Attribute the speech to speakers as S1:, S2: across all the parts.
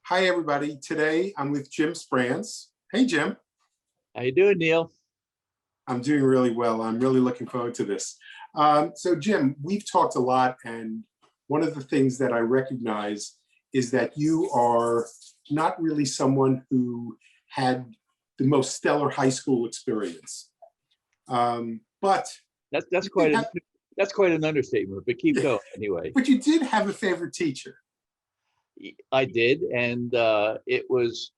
S1: Hi, everybody. Today I'm with Jim Sprance. Hey, Jim.
S2: How you doing, Neil?
S1: I'm doing really well. I'm really looking forward to this. So, Jim, we've talked a lot, and one of the things that I recognize is that you are not really someone who had the most stellar high school experience. But
S2: That's
S1: you did
S2: quite
S1: have,
S2: that's quite an understatement, but keep going anyway.
S1: but you did have a favorite teacher.
S2: I did, and it was,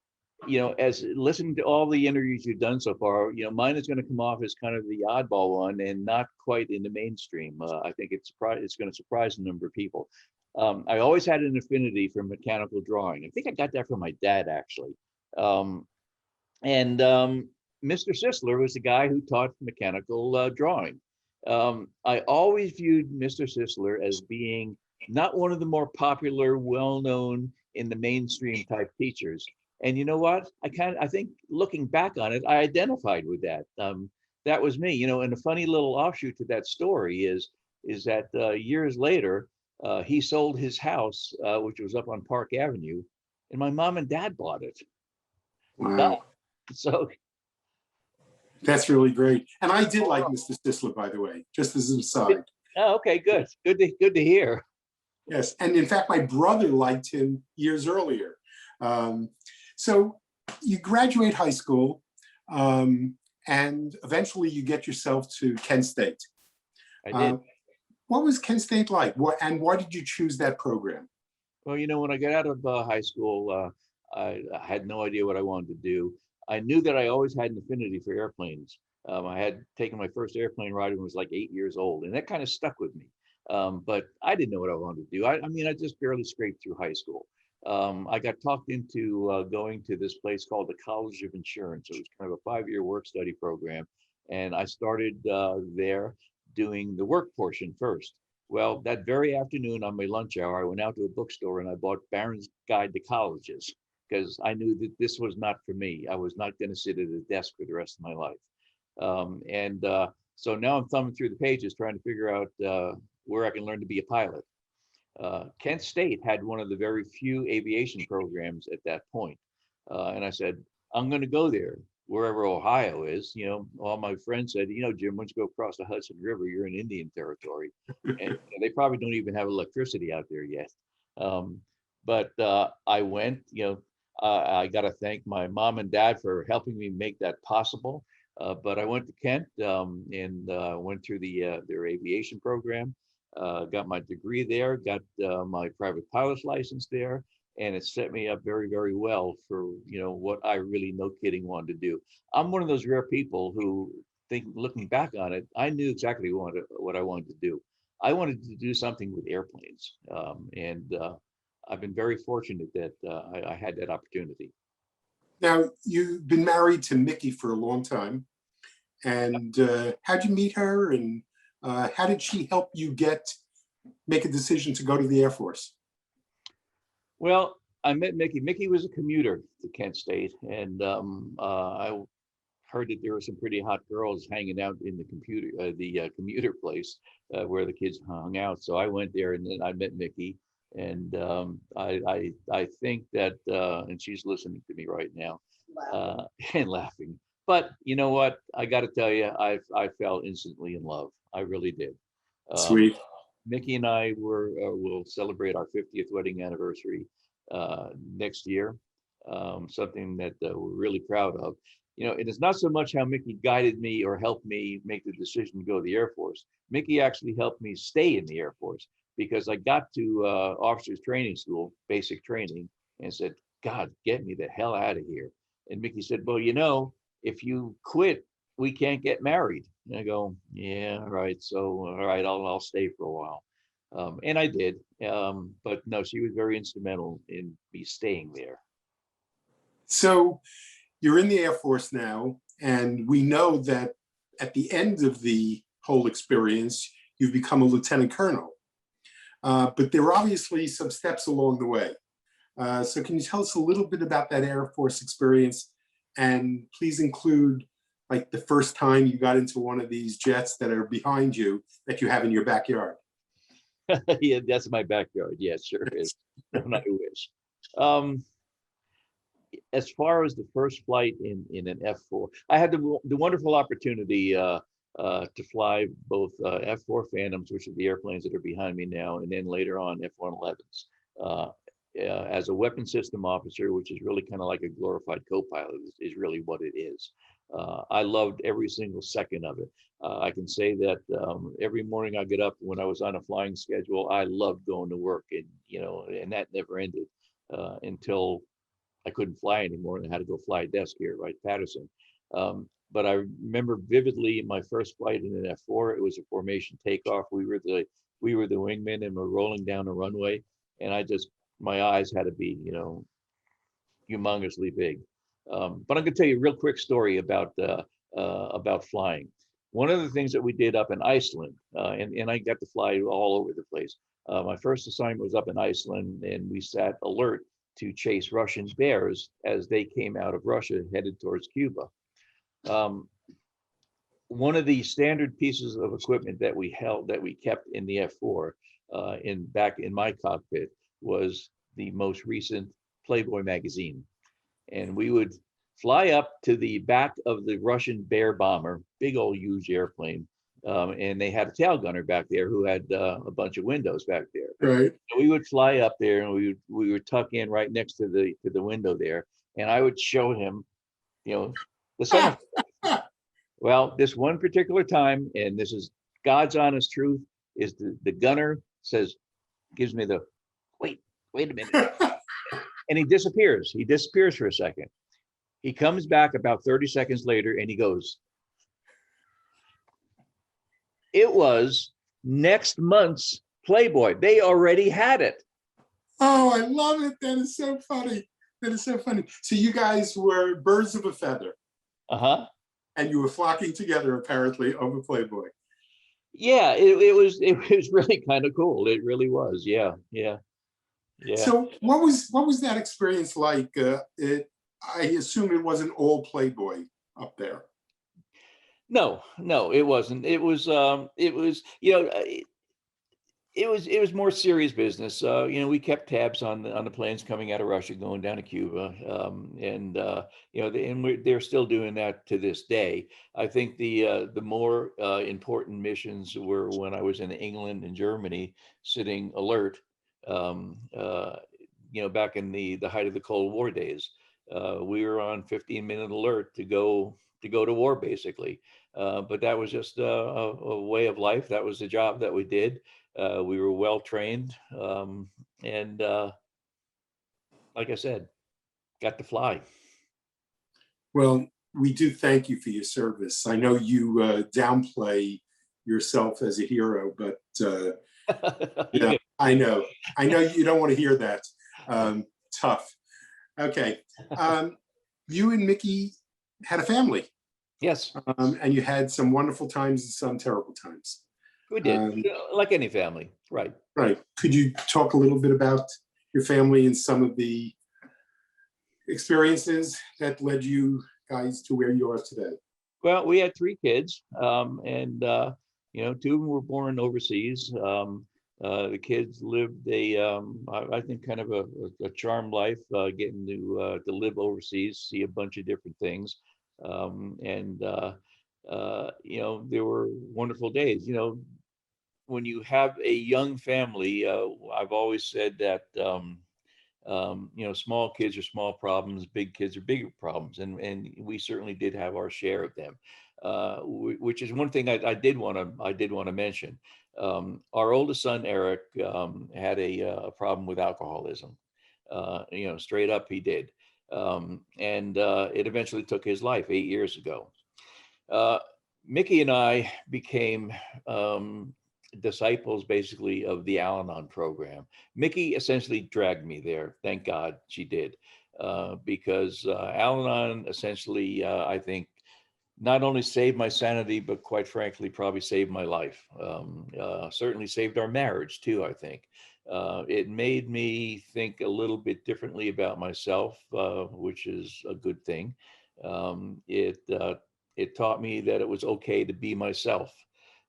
S2: as listening to all the interviews you've done so far, mine is going to come off as kind of the oddball one and not quite in the mainstream. I think it's going to surprise a number of people. I always had an affinity for mechanical drawing. I think I got that from my dad, actually. Um, and Mr. Sisler was the guy who taught mechanical drawing. I always viewed Mr. Sisler as being not one of the more popular, well-known in the mainstream type teachers. And you know what? I think looking back on it, I identified with that. That was me, and a funny little offshoot to that story is that years later, he sold his house, which was up on Park Avenue, and my mom and dad bought it. Duh.
S1: Wow,
S2: So,
S1: that's really great. And I did like Mr. Sisler, by the way, just as an aside.
S2: oh, okay, good. Good to hear.
S1: Yes, and in fact, my brother liked him years earlier. Um, so you graduate high school, and eventually you get yourself to Kent State.
S2: I
S1: Uh,
S2: did.
S1: what was Kent State like? And why did you choose that program?
S2: Well, when I got out of high school, I had no idea what I wanted to do. I knew that I always had an affinity for airplanes. I had taken my first airplane ride when I was like 8 years old, and that kind of stuck with me. But I didn't know what I wanted to do. I mean, I just barely scraped through high school. I got talked into going to this place called the College of Insurance. It was kind of a 5-year work study program. And I started there doing the work portion first. Well, that very afternoon on my lunch hour, I went out to a bookstore and I bought Barron's Guide to Colleges because I knew that this was not for me. I was not going to sit at a desk for the rest of my life. And so now I'm thumbing through the pages trying to figure out where I can learn to be a pilot. Kent State had one of the very few aviation programs at that point. And I said, I'm going to go there, wherever Ohio is. All my friends said, Jim, once you go across the Hudson River, you're in Indian territory. And they probably don't even have electricity out there yet. But I went, I got to thank my mom and dad for helping me make that possible. But I went to Kent and went through their aviation program, got my degree there, got my private pilot's license there, and it set me up very, very well for what I really, no kidding, wanted to do. I'm one of those rare people who think, looking back on it, I knew exactly what I wanted to do. I wanted to do something with airplanes, and I've been very fortunate that I had that opportunity.
S1: Now, you've been married to Mickey for a long time. And how'd you meet her? And how did she help you make a decision to go to the Air Force?
S2: Well, I met Mickey. Mickey was a commuter to Kent State, and I heard that there were some pretty hot girls hanging out in the commuter place where the kids hung out. So I went there, and then I met Mickey, and I think that, and she's listening to me right now, and laughing. But you know what? I got to tell you, I fell instantly in love. I really did. Um,
S1: Sweet.
S2: Mickey and I will celebrate our 50th wedding anniversary next year. Something that we're really proud of. It is not so much how Mickey guided me or helped me make the decision to go to the Air Force. Mickey actually helped me stay in the Air Force because I got to officers training school, basic training, and said, God, get me the hell out of here. And Mickey said, well, if you quit, we can't get married. And I go, yeah, all right. So, all right, I'll stay for a while. And I did. But no, she was very instrumental in me staying there.
S1: So you're in the Air Force now, and we know that at the end of the whole experience, you've become a lieutenant colonel. But there were obviously some steps along the way. So can you tell us a little bit about that Air Force experience? And please include like the first time you got into one of these jets that are behind you that you have in your backyard.
S2: Yeah, that's my backyard. Yeah, sure is. I wish. as far as the first flight in an F4, I had the wonderful opportunity to fly both F4 Phantoms, which are the airplanes that are behind me now, and then later on F-111s. As a weapon system officer, which is really kind of like a glorified co-pilot, is really what it is. I loved every single second of it. I can say that every morning I get up when I was on a flying schedule, I loved going to work, and and that never ended until I couldn't fly anymore and I had to go fly a desk here, right, Patterson. But I remember vividly my first flight in an F4. It was a formation takeoff. We were the wingmen and we're rolling down the runway, and my eyes had to be humongously big. But I'm going to tell you a real quick story about flying. One of the things that we did up in Iceland, and I got to fly all over the place. My first assignment was up in Iceland, and we sat alert to chase Russian bears as they came out of Russia headed towards Cuba. One of the standard pieces of equipment that we kept in the F4 back in my cockpit was the most recent Playboy magazine. And we would fly up to the back of the Russian Bear bomber, big old huge airplane. And they had a tail gunner back there who had a bunch of windows back there.
S1: Right.
S2: So we would fly up there and we would tuck in right next to the window there. And I would show him, the summer. Well, this one particular time, and this is God's honest truth, is the gunner gives me the, wait a minute. And he disappears. He disappears for a second. He comes back about 30 seconds later and he goes, it was next month's Playboy. They already had it.
S1: Oh, I love it. That is so funny. That is so funny. So you guys were birds of a feather.
S2: Uh-huh.
S1: And you were flocking together apparently over Playboy.
S2: Yeah, it was really kind of cool. It really was. Yeah.
S1: So what was that experience like? I assume it wasn't all Playboy up there.
S2: No, it wasn't. It was more serious business. We kept tabs on the planes coming out of Russia, going down to Cuba, they're still doing that to this day. I think the more important missions were when I was in England and Germany, sitting alert. Back in the height of the Cold War days, we were on 15-minute alert to go to war, basically. But that was just a way of life. That was the job that we did. We were well trained, and like I said, got to fly.
S1: Well, we do thank you for your service. I know you downplay yourself as a hero, but I know you don't want to hear that. Tough. Okay. You and Mickey had a family.
S2: Yes.
S1: And you had some wonderful times and some terrible times.
S2: We did, like any family, right?
S1: Right. Could you talk a little bit about your family and some of the experiences that led you guys to where you are today?
S2: Well, we had 3 kids, and 2 of them were born overseas. The kids lived I think kind of a charmed life, getting to live overseas, see a bunch of different things, there were wonderful days. When you have a young family, I've always said that small kids are small problems, big kids are bigger problems, and we certainly did have our share of them, which is one thing I did want to mention. Our oldest son Eric had a problem with alcoholism. Straight up, he did, and it eventually took his life 8 years ago. Mickey and I became disciples, basically, of the Al-Anon program. Mickey essentially dragged me there. Thank God she did, because Al-Anon essentially, I think, not only saved my sanity, but quite frankly, probably saved my life. Certainly saved our marriage too, I think. It made me think a little bit differently about myself, which is a good thing. It taught me that it was okay to be myself,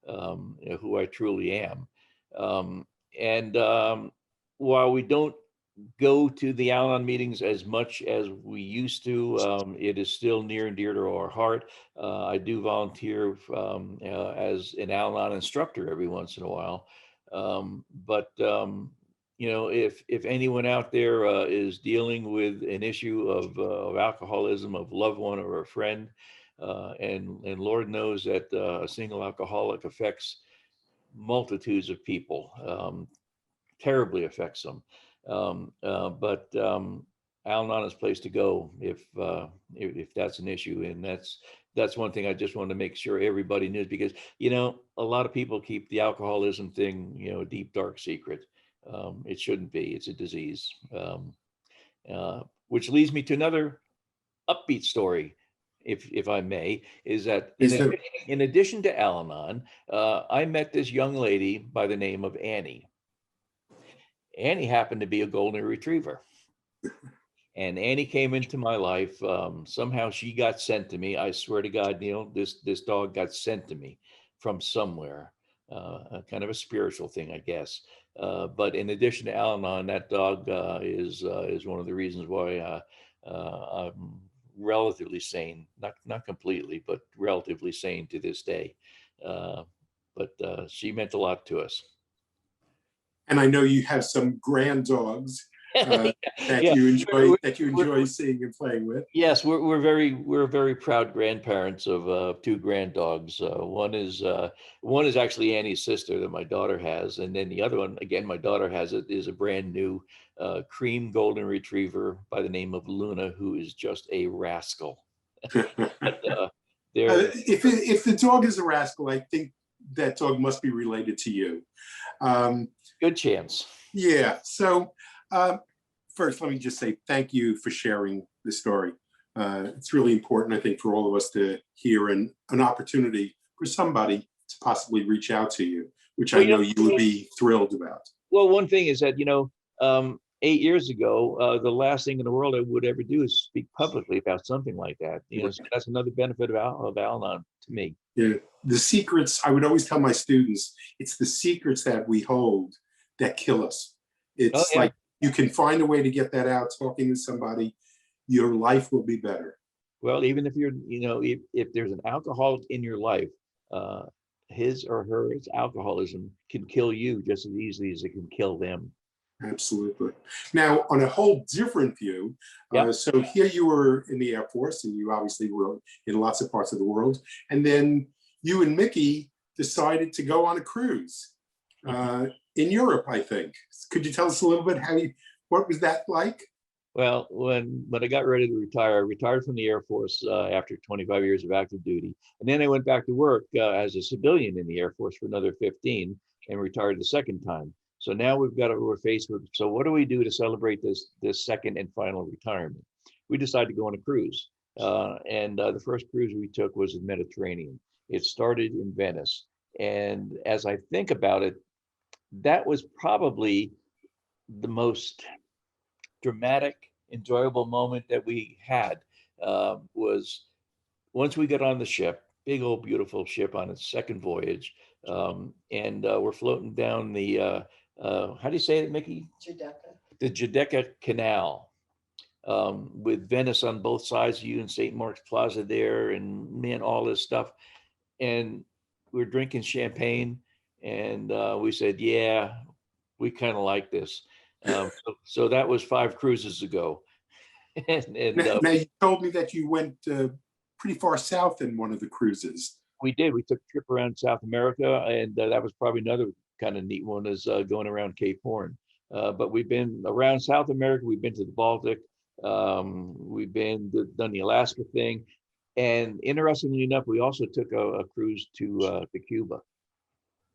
S2: who I truly am. While we don't go to the Al-Anon meetings as much as we used to. It is still near and dear to our heart. I do volunteer as an Al-Anon instructor every once in a while. But if anyone out there is dealing with an issue of alcoholism, of loved one or a friend, and Lord knows that a single alcoholic affects multitudes of people, terribly affects them. But Al-Anon is a place to go if that's an issue, and that's one thing I just wanted to make sure everybody knew, because a lot of people keep the alcoholism thing a deep dark secret. It shouldn't be. It's a disease. Which leads me to another upbeat story, if I may, is that
S1: Please do.
S2: in addition to Al-Anon, I met this young lady by the name of Annie. Annie happened to be a golden retriever. And Annie came into my life. Somehow she got sent to me. I swear to God, Neil, this dog got sent to me from somewhere. Kind of a spiritual thing, I guess. But in addition to Al-Anon, that dog is one of the reasons why I'm relatively sane. Not completely, but relatively sane to this day. But she meant a lot to us.
S1: And I know you have some grand dogs that
S2: Yeah.
S1: you enjoy seeing and playing with.
S2: Yes, we're very proud grandparents of two grand dogs. One is actually Annie's sister that my daughter has, and then the other one, again, my daughter has it, is a brand new cream golden retriever by the name of Luna, who is just a rascal. But,
S1: if the dog is a rascal, I think that dog must be related to you.
S2: Good chance.
S1: Yeah. So first, let me just say thank you for sharing the story. It's really important, I think, for all of us to hear an opportunity for somebody to possibly reach out to you, which I know you would be thrilled about.
S2: Well, one thing is that, 8 years ago, the last thing in the world I would ever do is speak publicly about something like that. So that's another benefit of Al-Anon to me.
S1: Yeah. The secrets, I would always tell my students, it's the secrets that we hold that kill us. It's like you can find a way to get that out, talking to somebody, your life will be better.
S2: Well, even if you're, if there's an alcoholic in your life, his or her alcoholism can kill you just as easily as it can kill them.
S1: Absolutely. Now, on a whole different view, so here you were in the Air Force, and you obviously were in lots of parts of the world, and then you and Mickey decided to go on a cruise in Europe, I think. Could you tell us a little bit what was that like?
S2: Well, when I got ready to retire, I retired from the Air Force after 25 years of active duty. And then I went back to work as a civilian in the Air Force for another 15 and retired the second time. So now we're faced with, so what do we do to celebrate this second and final retirement? We decided to go on a cruise. And the first cruise we took was in the Mediterranean. It started in Venice. And as I think about it, that was probably the most dramatic, enjoyable moment that we had. Was once we got on the ship, big old beautiful ship on its second voyage, and we're floating down the how do you say it, Mickey?
S3: Giudecca.
S2: The Giudecca Canal, with Venice on both sides of you and St. Mark's Plaza there, and man, all this stuff. And we're drinking champagne, and we said, yeah, we kind of like this. So that was 5 cruises ago.
S1: Now, you told me that you went pretty far south in one of the cruises.
S2: We did. We took a trip around South America, and that was probably another kind of neat one, is going around Cape Horn. But we've been around South America. We've been to the Baltic. We've done the Alaska thing. And interestingly enough, we also took a cruise to Cuba.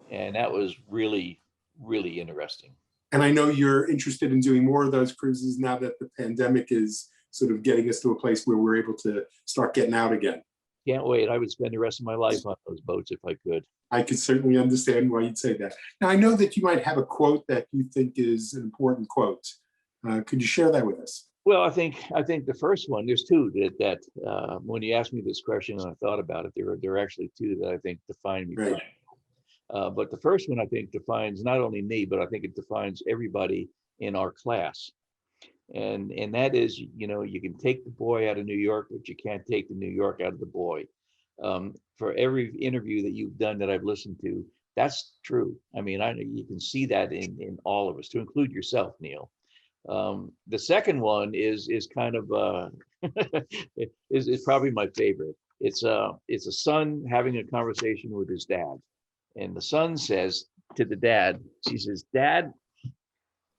S2: And that was really, really interesting.
S1: And I know you're interested in doing more of those cruises now that the pandemic is sort of getting us to a place where we're able to start getting out again.
S2: Can't wait. I would spend the rest of my life on those boats if I could.
S1: I could certainly understand why you'd say that. Now, I know that you might have a quote that you think is an important quote. Could you share that with us?
S2: Well, I think the first one, there's two that when you asked me this question and I thought about it, there are actually two that I think define me.
S1: Right.
S2: But the first one I think defines not only me, but I think it defines everybody in our class. And that is, you can take the boy out of New York, but you can't take the New York out of the boy. For every interview that you've done that I've listened to, that's true. I mean, you can see that in all of us, to include yourself, Neil. The second one is kind of is probably my favorite. It's a son having a conversation with his dad, and the son says to the dad, he says, "Dad,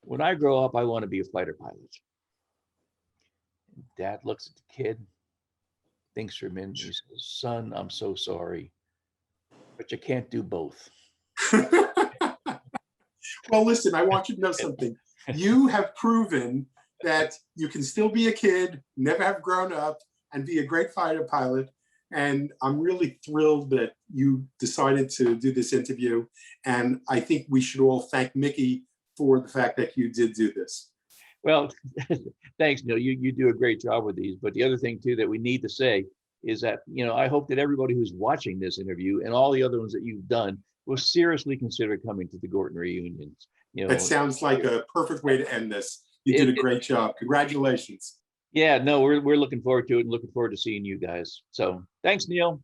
S2: when I grow up, I want to be a fighter pilot." Dad looks at the kid, thinks for a minute, he says, "Son, I'm so sorry, but you can't do both."
S1: Well, listen, I want you to know something. You have proven that you can still be a kid, never have grown up, and be a great fighter pilot. And I'm really thrilled that you decided to do this interview. And I think we should all thank Mickey for the fact that you did do this.
S2: Well, thanks, Neil. You do a great job with these. But the other thing too that we need to say is that, I hope that everybody who's watching this interview and all the other ones that you've done will seriously consider coming to the Gorton reunions.
S1: That sounds like a perfect way to end this. You did a great job. Congratulations.
S2: Yeah, no, we're looking forward to it and looking forward to seeing you guys. So thanks, Neil.